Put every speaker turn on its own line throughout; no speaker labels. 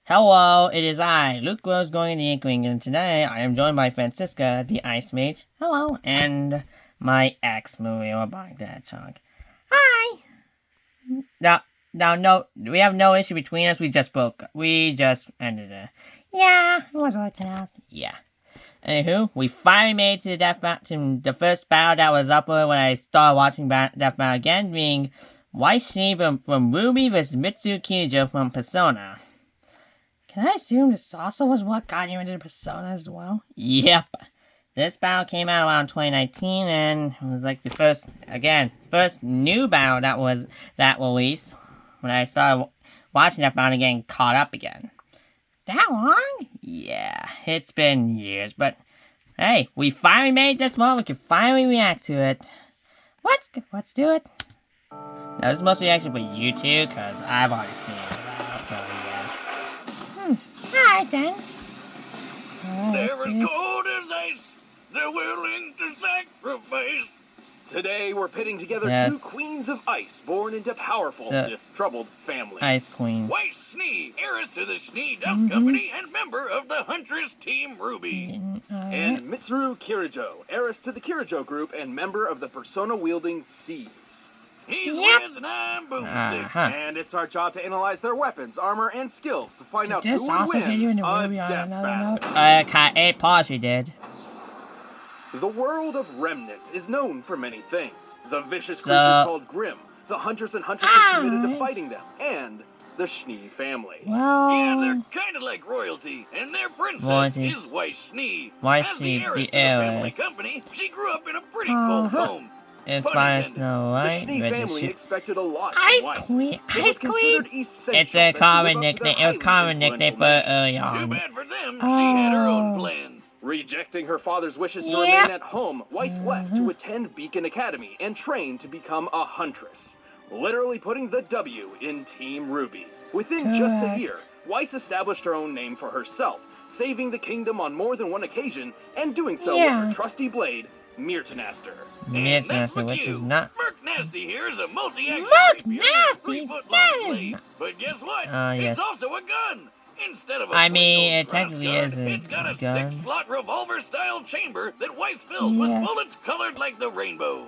Hello, it is I, Luke Rose-Gorgon the Inkling, and today I am joined by Francisca, the Ice Mage. Hello, and my ex, Maria the Hedgehog. Hi! No, we have no issue between us, we just broke up. We just ended it. Yeah, it wasn't like that. Yeah. Anywho, we finally made it to the to the first battle that was up when I started watching Death Battle again, being Weiss from Ruby vs. Mitsuru from Persona. Can I assume this also was what got you into Persona as well? Yep. This battle came out around 2019, and it was like the first new battle that released when I started watching that battle and getting caught up again. That long? Yeah, it's been years, but hey, we finally made this one. We can finally react to it. Let's do it. Now, this is mostly reaction for you two, because I've already seen it, so yeah. Alright then.
They're as cold as ice. They're willing to sacrifice. Today we're pitting together two queens of ice born into powerful, if troubled, families.
Ice queen.
Weiss Schnee, heiress to the Schnee Dust Company and member of the Huntress Team Ruby.
And Mitsuru Kirijo, heiress to the Kirijo group and member of the Persona-wielding Seas.
He's Wiz and I'm Boomstick.
And it's our job to analyze their weapons, armor, and skills to find out who would win a death battle.
Pause, you did.
The world of Remnant is known for many things. The vicious creatures called Grimm, the hunters and huntresses committed to fighting them, and the Schnee family.
Yeah, they're kind of like royalty, and their princess is Weiss Schnee.
Weiss Schnee, the heiress.
Company, she grew up in a pretty cold home.
It's fine, Snow White.
The Schnee family expected a lot
Ice
from Weiss.
Queen.
Ice Queen.
It's a common nickname. It was common nickname for early on.
Too bad for them. She had her own plans.
Rejecting her father's wishes to remain at home, Weiss left to attend Beacon Academy and train to become a huntress, literally putting the W in Team Ruby. Within just a year, Weiss established her own name for herself, saving the kingdom on more than one occasion, and doing so with her trusty blade, Myrtanaster.
Myrtanaster, which is not...
Merc Nasty here is a multi-action
Nasty!
3-foot-long blade. But guess what? It's also a gun! Instead of a
it technically is a
it's got a
gun.
6-slot revolver-style chamber that Weiss fills with bullets colored like the rainbow.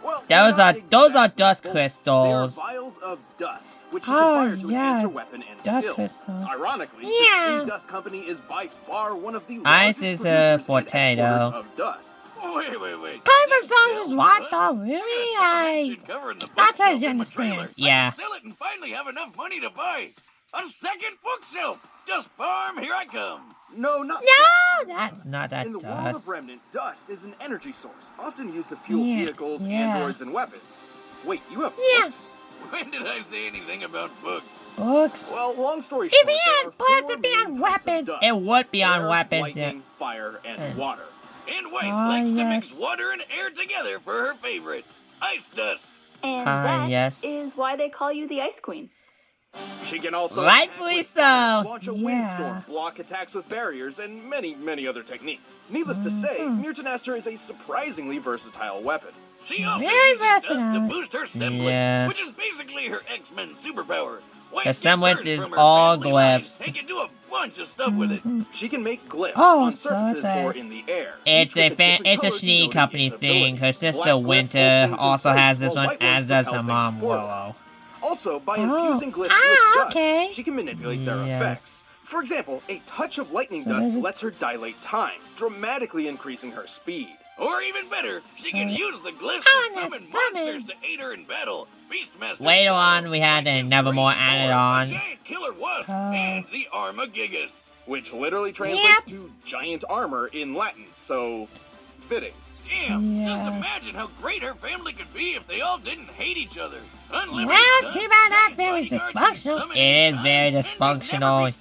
Well,
those are dust crystals.
They are vials of dust, which you can fire to enhance your weapon and skills.
Crystals.
Ironically, the Schnee Dust Company is by far one of the largest
Ice is a forte, though.
of dust.
Wait.
Coming from someone who's watched all really, that's how you understand. Yeah.
I can sell it and finally have enough money to buy a second bookshelf. Just farm, here I come.
That's not that
In the
dust.
world of Remnant, dust is an energy source, often used to fuel vehicles, androids, and weapons. Wait, you have books?
When did I say anything about books?
Well, long story short,
if he had bullets, it'd be on weapons. It would be on weapons.
Lightning, fire, and water.
And Weiss likes to mix water and air together for her favorite, ice dust.
And that is why they call you the Ice Queen.
She can also
rightfully so
launch a windstorm, block attacks with barriers, and many other techniques. Needless to say, Myrtanaster is a surprisingly versatile weapon.
She also uses dust to boost her semblance, which is basically her X-Men superpower.
The semblance is all glyphs.
She can do a bunch of stuff with it.
She can make glyphs on surfaces or in the air.
It's a Schnee Company thing. Her sister Winter also has this one, as does her mom Willow.
Also, by infusing glyphs with dust, she can manipulate their effects. For example, a touch of lightning dust lets her dilate time, dramatically increasing her speed.
Or even better, she can use the glyphs to summon monsters to aid her in battle. Beastmaster.
Later on, we had a Nevermore added on.
Giant killer wasp and the Armagigas,
which literally translates to giant armor in Latin, so fitting.
Damn, just imagine how great her family could be if they all didn't hate each other. Unlimited
well, too bad that family's dysfunctional. It is very dysfunctional,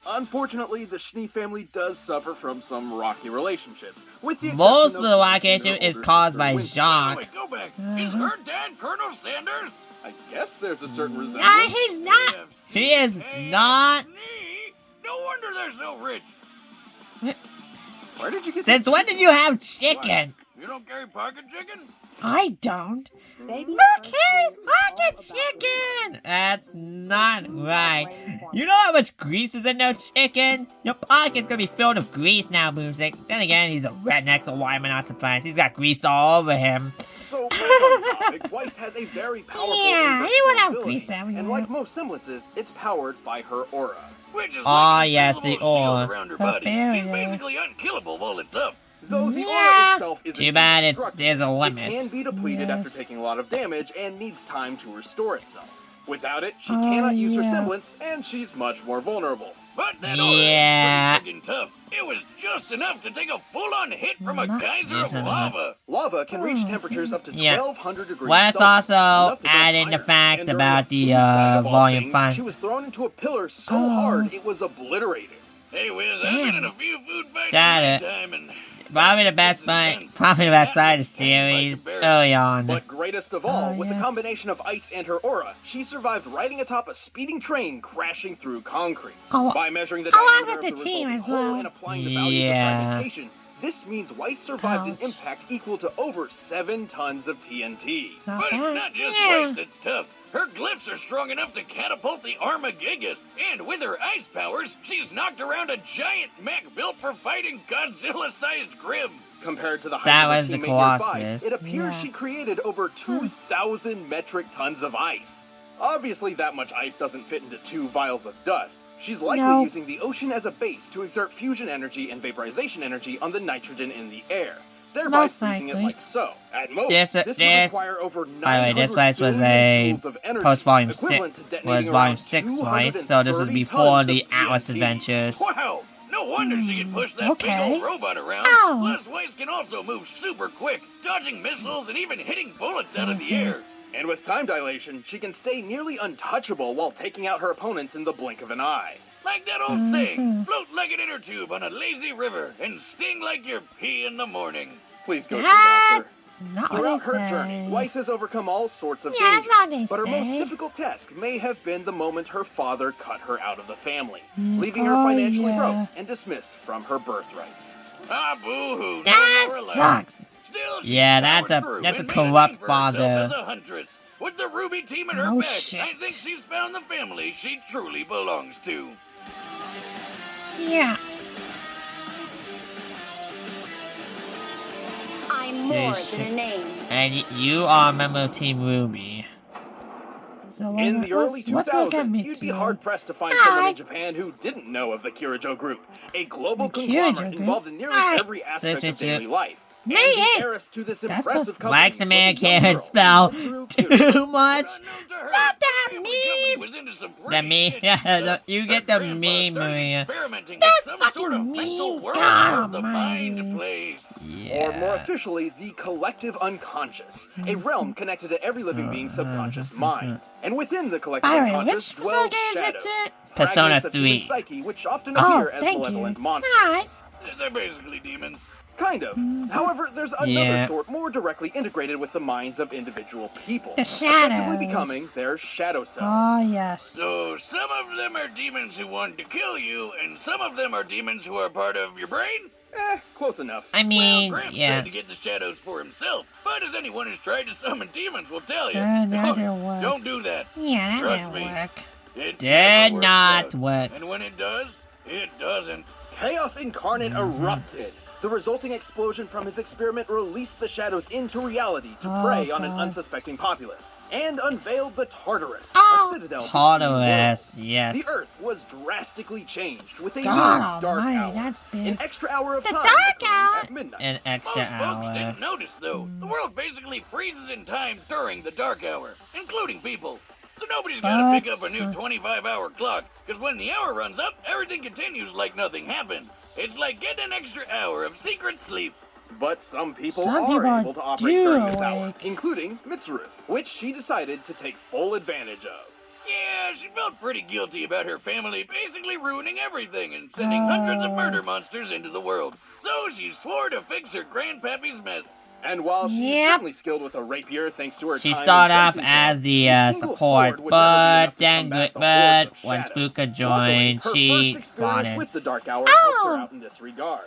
Unfortunately, the Schnee family does suffer from some rocky relationships. With the
most of the rocky issue is caused by Jacques.
Wait, go back. Is her dad Colonel Sanders?
I guess there's a certain resemblance.
He's not. He is not.
No wonder they're so rich.
Where did you get
Since when did you have chicken?
What? You don't carry pocket chicken?
I don't.
Baby
Who carries pocket chicken? That's not right. You know how much grease is in no chicken? Your pocket's gonna be filled with grease now, Boomstick. Then again, he's a redneck, so why am I not surprised? He's got grease all over him.
So, back on topic, Weiss has a very powerful
he would have
ability,
grease everywhere.
and like most semblances, it's powered by her aura.
Which is
Yes, the aura.
around her body. She's basically unkillable while it's up.
Though the aura itself isn't
Too bad
indestructible,
there's a limit.
it can be depleted after taking a lot of damage and needs time to restore itself. Without it, she cannot use her semblance, and she's much more vulnerable.
But that aura is pretty friggin' tough. It was just enough to take a full-on hit from a geyser of lava.
Lava can reach temperatures up to 1,200 degrees
Let's
Celsius.
also add in the fact
And during
about
the
the
food fight of all
volume
things,
5.
She was thrown into a pillar so hard it was obliterated.
Hey, Wiz, I've been in a few food fights
Got
in my
it.
time, and
Probably the best fight, probably the best side of the series early on.
But greatest of all, with the combination of ice and her aura, she survived riding atop a speeding train crashing through concrete. By measuring the diameter of the resulting hole and applying the values of fragmentation, this means Weiss survived an impact equal to over 7 tons of TNT.
But it's not just Weiss that's tough. Her glyphs are strong enough to catapult the Armagigas, and with her ice powers, she's knocked around a giant mech built for fighting Godzilla-sized Grim.
Compared to the height
That
of
was
the
the
teammate nearby,
Colossus.
it appears she created over 2,000 metric tons of ice. Obviously, that much ice doesn't fit into 2 vials of dust. She's likely using the ocean as a base to exert fusion energy and vaporization energy on the nitrogen in the air, thereby freezing it like so. At most, this would require over 900
by the way, this Weiss was
billion
a
joules of energy,
post-volume 6,
equivalent to
was
detonating
volume
around
6 Weiss, so this was
230
before
tons
the
of
Atlas
TNT.
Adventures.
Wow! No wonder she can push that big old robot around. Plus, Weiss can also move super quick, dodging missiles and even hitting bullets out of the air.
And with time dilation, she can stay nearly untouchable while taking out her opponents in the blink of an eye.
Like that old saying, float like an inner tube on a lazy river and sting like your pee in the morning.
Please go to the doctor.
Not
Throughout
what
her journey, Weiss has overcome all sorts of
that's
dangers,
not what they
but her most
say.
difficult task may have been the moment her father cut her out of the family, leaving her financially broke and dismissed from her birthright.
Ah, boo-hoo.
That sucks.
Still,
Yeah, that's a corrupt father.
As a huntress. With the Ruby team at her back,
shit.
I think she's found the family she truly belongs to.
Yeah.
I'm more than a name.
And you are a member of Team Ruby. So
In the early 2000s, you'd be hard-pressed to find someone in Japan who didn't know of the Kirijo Group, a global conglomerate involved in nearly every aspect of daily life. And the heiress to this impressive company
Wax a man can't spell too much. Not that meme. That meme. Yeah, you get the meme, Maria.
That's fucking meme. God almighty.
Or more officially, the collective unconscious, a realm connected to every living being's subconscious mind. And within the collective unconscious dwells shadows,
Persona
fragments of
3.
human psyche, which often appear as malevolent monsters.
They're basically demons.
Kind of. However, there's another sort more directly integrated with the minds of individual people, effectively becoming their shadow selves.
Oh, yes.
So, some of them are demons who want to kill you, and some of them are demons who are part of your brain?
Close enough.
I mean,
well, Gramps tried to get the shadows for himself, but as anyone who's tried to summon demons will tell you, don't do that.
Yeah, that
Trust
didn't
me.
work.
It
Did
never
not
works
work.
out. And when it does, it doesn't.
Chaos Incarnate erupted. The resulting explosion from his experiment released the shadows into reality to prey on an unsuspecting populace, and unveiled the Tartarus, a citadel.
Tartarus, yes.
The Earth was drastically changed with a new
God
dark
almighty,
hour.
that's big.
An extra hour of time
dark
occurring
hour?
at midnight.
An extra
Most folks
hour.
didn't notice, though. The world basically freezes in time during the dark hour, including people. So nobody's gotta pick up a new 25-hour clock, because when the hour runs up, everything continues like nothing happened. It's like getting an extra hour of secret sleep.
But some people are able to operate during this hour, including Mitsuru, which she decided to take full advantage of.
Yeah, she felt pretty guilty about her family basically ruining everything and sending hundreds of murder monsters into the world. So she swore to fix her grandpappy's mess.
And while she's certainly skilled with a rapier thanks to her
She
time
started
in
off
fencing
as
camp,
the
a single
support,
sword would never be enough to
then
combat the hordes of
once
shadows.
Fuka
Luckily,
joined,
her
she
first
fought
experience
it.
with the Dark Hour helped her out in this regard.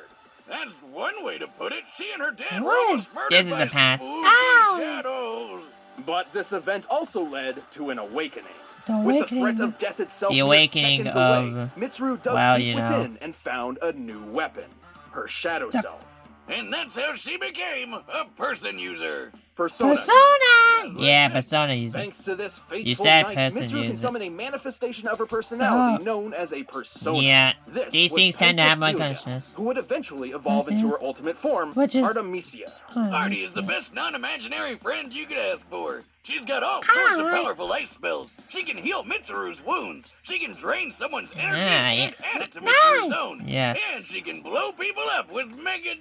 That's one way to put it. She and her dad were
What is-
almost murdered
this is
by
the past.
spooky
Ow!
shadows.
But this event also led to an awakening.
The
With the
awakening.
threat of death itself
The
mere
awakening
seconds
of-
away, Mitsuru dug
well,
deep
you know.
within and found a new weapon. Her shadow self.
And that's how she became a person user.
Persona.
Persona!
Yeah, Persona user.
Thanks to this fateful
You said
night,
person
Mitsuru can
user.
summon a manifestation of her personality known as a persona.
Yeah,
This
these
was
things tend to have my
Francisca,
consciousness.
who would eventually evolve into her ultimate form,
Which is-
Artemisia.
Artie is the best non-imaginary friend you could ask for. She's got all sorts of powerful ice spells. She can heal Mitsuru's wounds. She can drain someone's energy and add it to Mitsuru's own.
Yes.
And she can blow people up with
Mega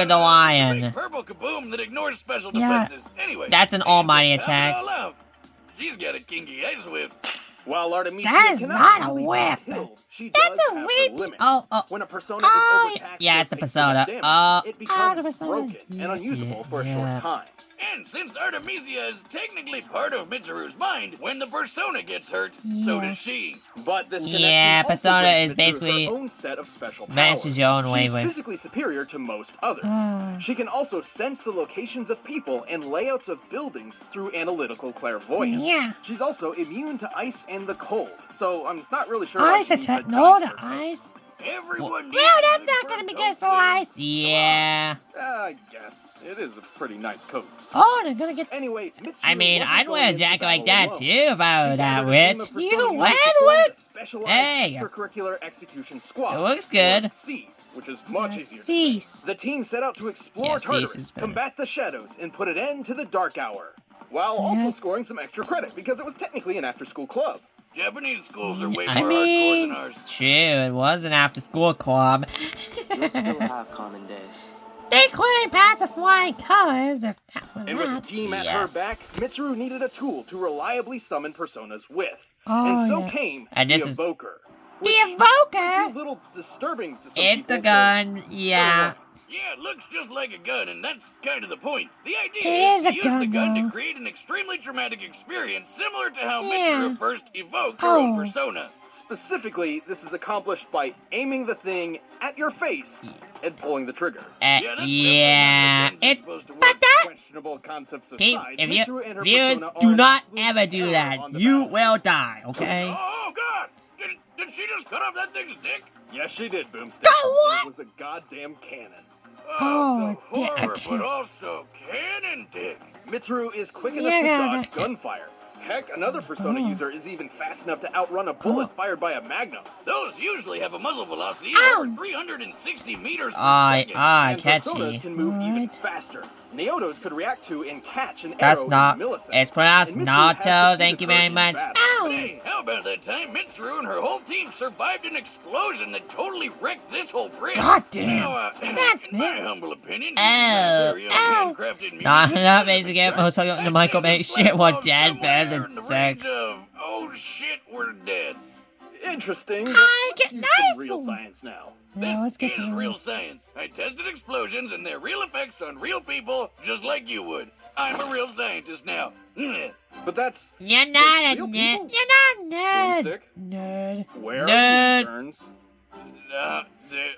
the Lion.
big purple kaboom that ignores special
Yeah.
defenses. Anyway,
That's an almighty
to top it
attack.
all off, she's got a kinky ice whip.
While Artemisia
That is
cannot
not a
really be
whip.
killed, she
That's
does
a
have
whip.
her limits.
Oh.
When a persona
Oh,
is overtaxed
yeah,
or
it's a
takes too much
persona.
damage, it becomes
the persona.
broken and unusable for a
Yeah.
short time.
And since Artemisia is technically part of Mitsuru's mind, when the persona gets hurt, so
Yeah.
does she.
But this connection
Yeah,
also
persona
brings
is
Mitsuru
basically
her own set of special powers.
matches your own way
She's
with.
physically superior to most others.
Ah.
She can also sense the locations of people and layouts of buildings through analytical clairvoyance.
Yeah.
She's also immune to ice and the cold, so I'm not really sure.
Ice
why she needs a
attack. No,
giant
the
person.
ice.
Everyone needs
Well,
a
that's
good
not
fur
gonna be
coat,
good for
please.
ice.
Yeah.
I guess it is a pretty nice coat.
Oh, they're gonna get.
Anyway, Mitsuru
I mean,
wasn't
I'd
going
wear a
into
jacket like
battle
that
alone.
too if I were
She
that
gathered a
rich.
team of persona
You
users
went
to form
with-
a specialized
Hey.
extracurricular execution squad.
It looks good.
or C's, which is much easier to say.
Cease.
The team set out to explore
Yeah, Cease
Tartarus,
is better.
combat the shadows, and put an end to the dark hour, while also
Yes.
scoring some extra credit because it was technically an after-school club.
Japanese schools are way
I
more
mean-
hardcore than ours.
True, it was an after-school club.
You'll still have common days.
They couldn't pass with flying colors if that was
And with the
that.
team at
Yes.
her back, Mitsuru needed a tool to reliably summon personas with.
Oh,
and so
yeah.
came
And
the
this is-
Evoker.
The
which might be
Evoker?
a little disturbing to some
It's
people.
a gun, yeah.
Yeah, it looks just like a gun, and that's kind of the point. The idea
It
is
is
to
a
use
gun,
the gun
though.
to create an extremely traumatic experience, similar to how
Yeah.
Mitsuru first evoked her own
Oh.
persona.
Specifically, this is accomplished by aiming the thing at your face and pulling the trigger.
Yeah, that's
Yeah,
definitely
it.
how the guns are supposed to work.
But that.
Questionable concepts
Pe-
aside,
if
Mitsuru and her
viewers
persona
do
are
not
an
ever
absolute
do
terror
that,
on the
you
battlefield.
will die. Okay.
Oh, God! Did she just cut off that thing's dick?
Yes, she did, Boomstick.
what?
It was a goddamn cannon.
Oh,
Oh,
the horror,
dick.
but also cannon dick.
Mitsuru is quick enough to
Yeah.
dodge gunfire. Heck, another persona
Oh.
user is even fast enough to outrun a bullet fired by a magnum.
Those usually have a muzzle velocity
Ow.
over 360 meters per
I
second.
I
And
catch
personas
you.
can move even
Right.
faster. Neotos could react to and catch an
That's
arrow
not.
in milliseconds.
It's pronounced
And Mitsuru has
Naruto.
defeated
Thank you
her
very
in
much.
battle.
But
Ow!
hey, how about that time Mitsuru and her whole team survived an explosion that totally wrecked this whole bridge?
God damn.
Now,
That's
in my
me.
humble opinion,
Oh.
very own
Ow.
handcrafted music,
Not basically most of the
that
Michael Bay
thing was
shit was
left
dead
somewhere
better
in
than
the
sex.
range of, oh shit, we're dead.
Interesting. but
I
let's
get
use
nice.
some real science now.
Yeah, let's
This
get to
is
the
real science. I tested explosions and their real effects on real people, just like you would. I'm a real scientist now.
But that's
You're not a
real
nerd.
people?
You're not nerd.
Boomstick.
Nerd.
Where
Nerd.
are the interns?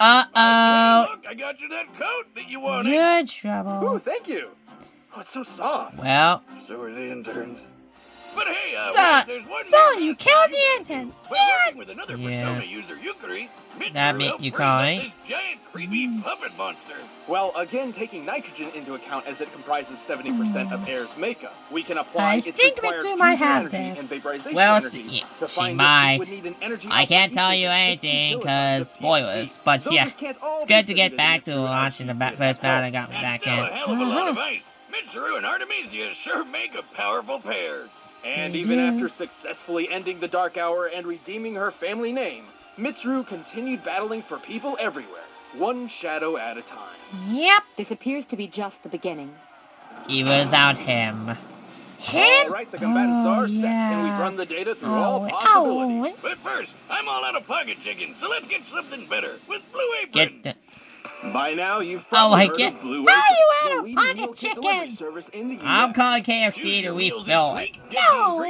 Uh-oh.
Look, I got you that coat that you wanted.
You're in
Ooh,
trouble.
thank you. Oh, it's so soft.
Well,
So are the interns. But hey,
So-
wait, there's one
So
more
you
last
killed
thing
the
you gotta
interns.
do. By
Yeah.
working with another
Yeah.
persona user, Yukari, Mitsuru
That make
helped
you
freeze
cry?
up this giant, creepy puppet monster.
Well, again, taking nitrogen into account as it comprises 70% of air's makeup, we can apply
I
its
think
required
Mitsuru might
fusion
have
energy
this.
and vaporization
Well,
energy.
yeah,
To
she
find
might.
this, we would need an energy
I can't
output
tell
equal
you
to 60
anything
kilotons
because
of
spoilers,
TNT.
but
Though
yeah,
this can't all
it's
be
good to get
attributed
back to
Mitsuru
watching the
as she
first
did
battle I got me
That's
back
still a
in.
hell of a lot of ice. Mitsuru and Artemisia sure make a powerful pair.
And even after successfully ending the Dark Hour and redeeming her family name, Mitsuru continued battling for people everywhere, one shadow at a time.
Yep.
This appears to be just the beginning.
Even without him.
Him?
All right, the combatants
Oh,
are set, and we've
yeah.
run the data through
Oh,
all possibilities.
But first, I'm all out of pocket chicken, so let's get something better with Blue Apron.
Get the.
By now, you've
Oh
probably
my
heard
God.
of Blue
Why
Apron,
you out
the
of
leading
pocket
meal kit
chicken?
delivery service in the
I'm
US.
calling KFC to refill it.
No!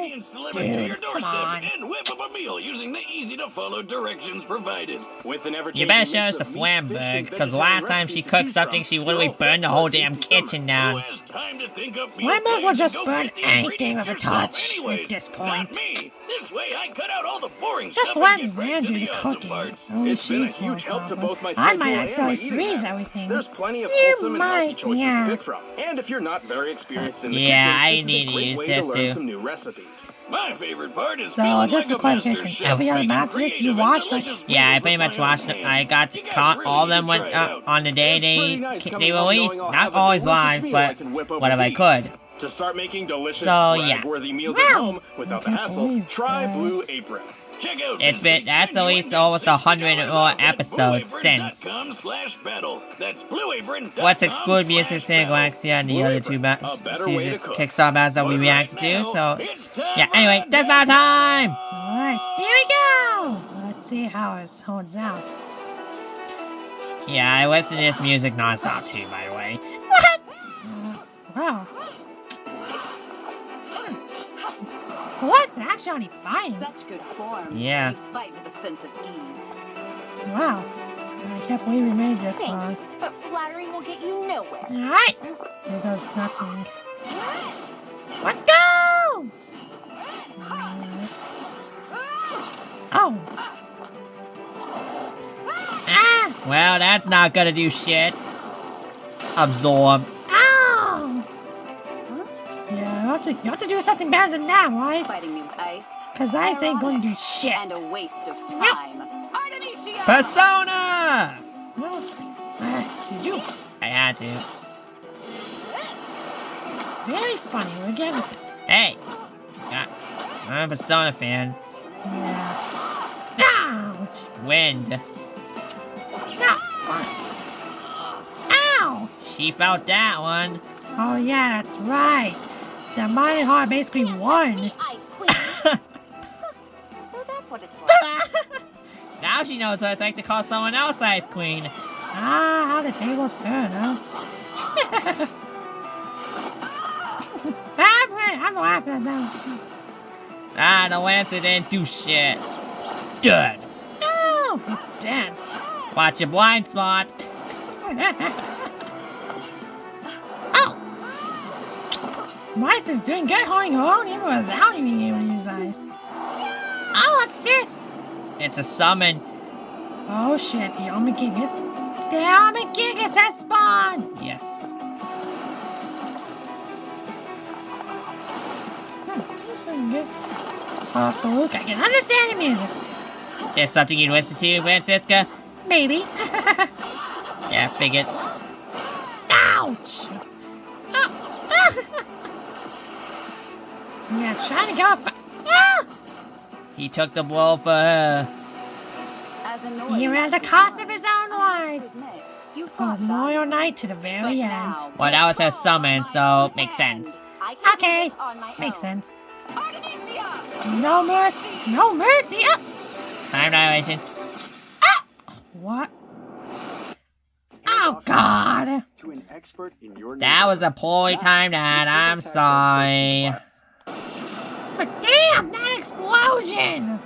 Dude,
come on.
And whip up a meal using the easy-to-follow directions provided.
With an ever-changing
You better show
mix
us the
of meat,
flam
fish,
bug,
and
because
vegetarian
last time she
recipes to
cooked
choose
something,
from,
she
you're
literally
all set
burned the
for a
whole
tasty
damn
summer.
kitchen down.
Who has time to think up
My
meal
mug will
plans and
just
go
burn
get the
anything
ingredients
with a
yourself
touch
anyways?
at this
Not
point.
me. This way I cut out all the boring
Just
stuff
let
and get right
Xan
to
do the
the awesome
cooking.
parts.
Only
It's been a
she's more
huge help to
problem.
both my
I
schedule
might
and my
accidentally
eating
freeze
habits.
everything.
There's plenty of
You
wholesome and healthy
might,
choices
yeah.
to pick from. And if you're not very experienced in the
Yeah,
kitchen,
I
this is
need
a
to
great
use
way
this
to learn
too.
some new recipes.
My favorite part is
So,
feeling
just
like
for
a master
clarification,
chef
every other
making
map list
creative
you
and
watched,
delicious
Yeah, I
meals
pretty
with
much
my own
watched it. I
hands.
got
You guys
caught
really
all of
need
them
to
when
try it out.
on the day
It's pretty nice
they
coming home
released.
knowing I'll
Not
have a
always
delicious
live,
meal
but
I can whip over
whatever I
these.
could.
To start making delicious,
So, yeah.
brag-worthy meals at
Wow.
home without the
I can't
hassle,
believe
try
that.
Blue Apron.
Check out
It's
this
been-
week's
that's
menu
at least
and get
almost
60
100
more
more
off at
episodes since.
blueapron.com/battle. That's blueapron.com/battle.
Let's exclude Music Sin Galaxy and the
Blue
other
Apron,
two
a better way to cook.
Kickstarter battles that we
But
reacted
right
to.
now,
So
it's time
yeah.
for
Anyway,
a
death battle time.
Alright, here we go! Let's see how it holds out.
Yeah, I listen to this music nonstop too. By the way.
Wow. What's actually fine?
Such good form.
Yeah.
You fight with a sense of ease.
Wow. I can't believe we made this
Thank
far.
you, but flattery will get you nowhere.
Alright! Here goes nothing. Let's go! Oh! Ah!
Well, that's not gonna do shit. Absorb.
Ow! Yeah, you have to do something better than that, Weiss.
Fighting me with ice.
Cause Ice ain't gonna do shit.
And a waste of time. Artemisia!
Persona.
Well, did you?
I had to.
Very funny. We're getting.
Hey. Yeah, I'm a Persona fan.
Yeah. Ouch!
Wind.
Not fun. Ow!
She felt that one.
Oh yeah, that's right. The Mighty Heart basically won.
Ice Queen. So that's what it's like.
Now she knows what it's like to call someone else Ice Queen.
Ah, how the tables turn, huh? I'm laughing at that.
Ah, the Lancer didn't do shit. Good.
No, it's dead.
Watch your blind spot.
Oh! Weiss is doing good holding her own even without being able to use ice. Oh, what's this?
It's a summon.
Oh shit, the Omegigas. The Omegigas has spawned!
Yes.
This is good. Also, Luke, I can understand the music.
There's something you'd listen to, Francisca?
Maybe.
Yeah, figured.
Ouch! Yeah, trying to go.
He took the blow for her.
As annoying
You're at the
as you
cost
are,
of his own
I have
life.
to admit, you
From
fought
Memorial
valiantly.
Night to the
But
very end.
now,
Well, that was her summon, so makes sense.
I can
Okay,
do this on my
makes
own.
sense.
Artemisia!
No mercy. No mercy. Ah!
Time dilation.
What? Oh, God.
To an expert in your
That was a poorly timed ad. I'm sorry.
But damn, that explosion!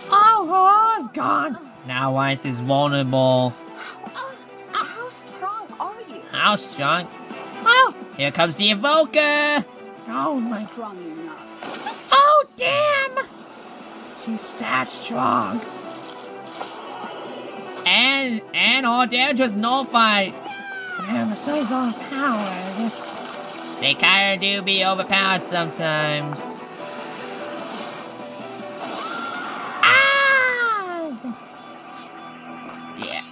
Oh, Rose-Gorgon.
Now Weiss is vulnerable.
How strong are you?
How strong?
Oh,
Here comes the evoker.
oh my.
Strong enough.
Oh, damn! She's that strong.
And all damage was nullified.
Man, the sun's overpowered.
They kinda do be overpowered sometimes.
Ah!
Yeah.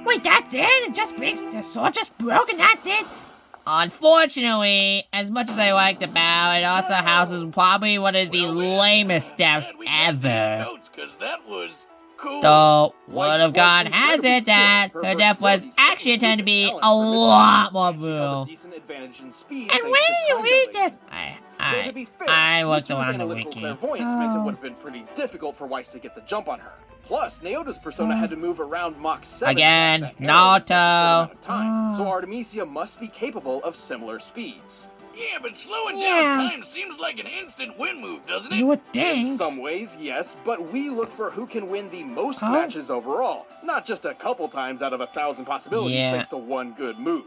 Wait, that's it? It just breaks. The sword just broke and that's it?
Unfortunately, as much as I like the battle, it also houses probably one of the lamest deaths ever.
Because that was cool.
Though,
Weiss
word of
was
God has
incredibly
it that
skilled.
her death was
versatility
actually
set
intended to be
talent
a
for the
lot
team.
more
She held a
brutal.
decent advantage in speed
And
thanks
where
to
did you
time
read
dilation.
this?
Though, to be fair,
I looked
Mitsuru's
around the
analytical
wiki.
clairvoyance meant it
Oh.
would have been pretty difficult for Weiss to get the jump on her.
Plus, Naota's persona had to move around Mach 7
Again,
in such a short amount
Naoto.
of time, so Artemisia must be capable of similar speeds.
Yeah, but slowing down time seems like an instant win move, doesn't it?
You would
In
think.
some ways, yes, but we look for who can win the most matches overall, not just a couple times out of 1,000 possibilities thanks to one good move.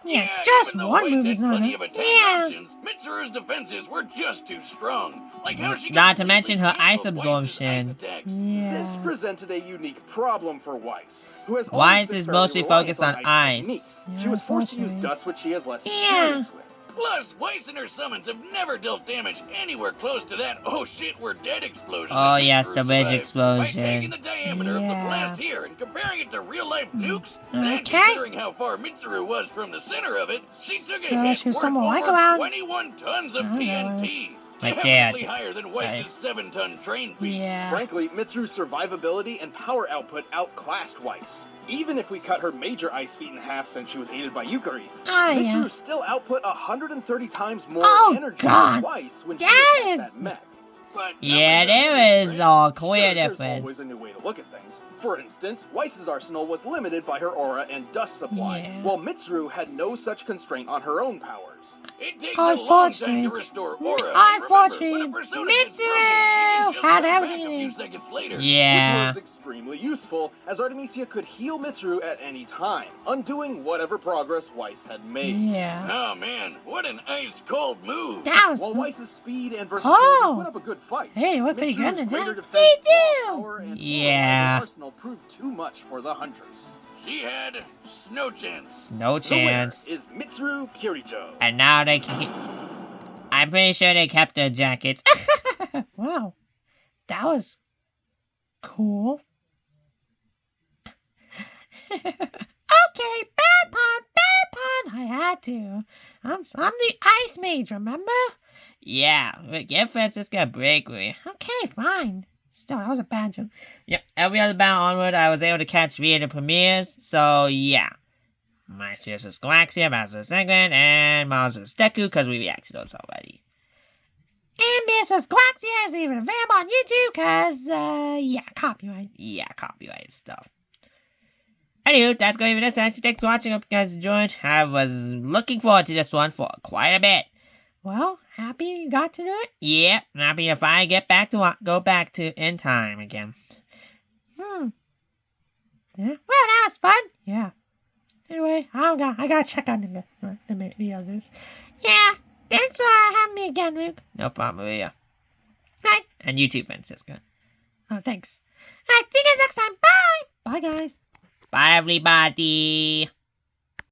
Yeah, just
even though
one
Weiss
move
had
is not
plenty
it.
of attack options, Mitsuru's defenses were just too strong. Like how she
Not to mention her
completely
ice
cancel Weiss's
absorption.
ice attacks.
This presented a unique problem for Weiss, who has
Weiss
always been
is
fairly
mostly
reliant
focused on
ice
ice.
techniques.
Yeah,
She was forced to use
unfortunately.
dust, which she has less experience with.
Plus, Weiss and her summons have never dealt damage anywhere close to that "oh shit, we're dead" explosion.
Oh,
that
yes,
Mitsuru
the ridge
survived. By
explosion.
taking the diameter of the
Yeah.
blast here and comparing it to real-life nukes, then
Okay.
considering how far Mitsuru was from the center of it, she took a
So
hit
she was
worth
somewhat like
over
around-
21 tons of
I don't know.
TNT.
Like
Definitely
that.
higher than Weiss's 7-ton train feat.
Yeah.
Frankly, Mitsuru's survivability and power output outclassed Weiss. Even if we cut her major ice feat in half since she was aided by Yukari, Mitsuru still output 130 times more energy
God.
than Weiss when she
That
attacked
is-
that mech.
But
Yeah,
numbers are
there is
different, right?
a clear
Sure, there's
difference.
always a new way to look at things. For instance, Weiss's arsenal was limited by her aura and dust supply,
Yeah.
while Mitsuru had no such constraint on her own powers.
It takes a long time
Unfortunately.
to restore aura.
Unfortunately,
Remember, when a persona gets broken,
Mitsuru
it can just
had
come back a
everything.
few seconds later.
Yeah.
Which was extremely useful, as Artemisia could heal Mitsuru at any time, undoing whatever progress Weiss had made.
Yeah.
Oh man, what an ice-cold move!
That was.
While Weiss's speed and versatility put up a good fight,
Hey, we're pretty good
Mitsuru's
at
greater
that.
defense,
They
raw
do.
power, and
Yeah.
arsenal proved too much for the Huntress.
She had no chance.
No
The winner
chance.
is Mitsuru Kirijo.
And now they can. I'm pretty sure they kept their jackets.
Wow. That was cool. Okay, bad pun. I had to. I'm the ice mage, remember?
Yeah, but give Francisca a break, we.
Okay, fine. Still, that was a bad joke.
Yep, every other battle onward, I was able to catch via the premieres, so yeah. My vs. Galaxia, Bowser's Sanguine, and Mauser's Deku, because we reacted to those already.
And this was Galaxia is even available on YouTube, cause, copyright.
Yeah, copyrighted stuff. Anywho, that's going to be this actually. Thanks for watching. Hope you guys enjoyed. I was looking forward to this one for quite a bit.
Well, happy you got to do it?
Yep, happy if I get back to go back to in time again.
Yeah, well, that was fun. Yeah. Anyway, I gotta check out the others. Yeah, thanks for having me again, Luke.
No problem, Maria.
Right.
And you too, Francisca.
Oh, thanks. Alright, see you guys next time. Bye. Bye, guys.
Bye, everybody.